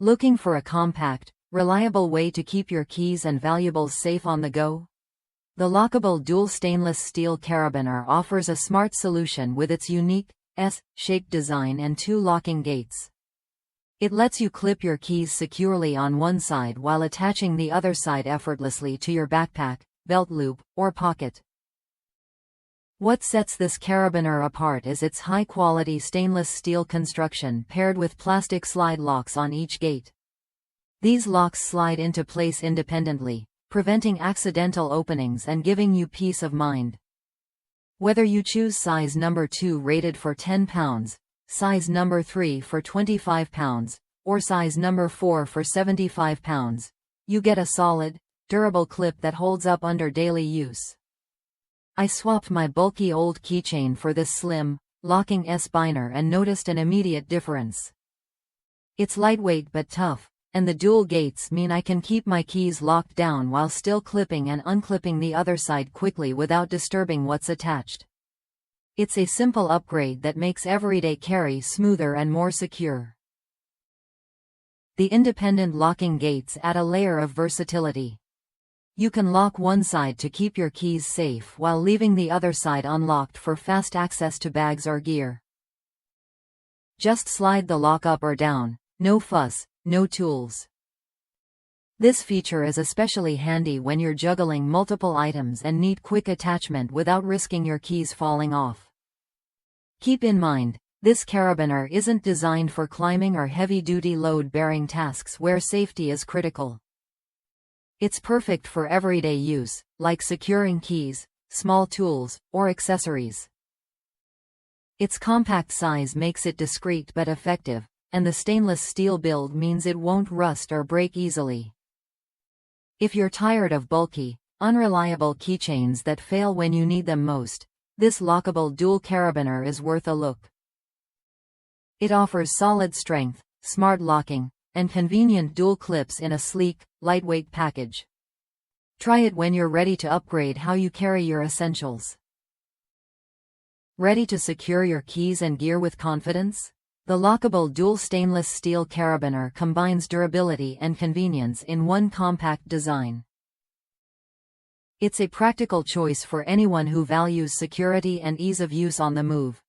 Looking for a compact, reliable way to keep your keys and valuables safe on the go? The Lockable dual stainless steel Carabiner offers a smart solution with its unique S-shaped design and 2 locking gates. It lets you clip your keys securely on one side while attaching the other side effortlessly to your backpack, belt loop, or pocket. What sets this Carabiner apart is its high-quality stainless steel construction paired with plastic slide locks on each gate. These locks slide into place independently, preventing accidental openings and giving you peace of mind. Whether you choose size number 2 rated for 10 pounds, size number 3 for 25 pounds, or size number 4 for 75 pounds, you get a solid, durable clip that holds up under daily use. I swapped my bulky old keychain for this slim, locking S-biner and noticed an immediate difference. It's lightweight but tough, and the dual gates mean I can keep my keys locked down while still clipping and unclipping the other side quickly without disturbing what's attached. It's a simple upgrade that makes everyday carry smoother and more secure. The independent locking gates add a layer of versatility. You can lock one side to keep your keys safe while leaving the other side unlocked for fast access to bags or gear. Just slide the lock up or down, no fuss, no tools. This feature is especially handy when you're juggling multiple items and need quick attachment without risking your keys falling off. Keep in mind, this Carabiner isn't designed for climbing or heavy-duty load-bearing tasks where safety is critical. It's perfect for everyday use, like securing keys, small tools, or accessories. Its compact size makes it discreet but effective, and the stainless steel build means it won't rust or break easily. If you're tired of bulky, unreliable keychains that fail when you need them most, this Lockable dual Carabiner is worth a look. It offers solid strength, smart locking, and convenient dual clips in a sleek, lightweight package. Try it when you're ready to upgrade how you carry your essentials. Ready to secure your keys and gear with confidence? The Lockable dual stainless steel Carabiner combines durability and convenience in one compact design. It's a practical choice for anyone who values security and ease of use on the move.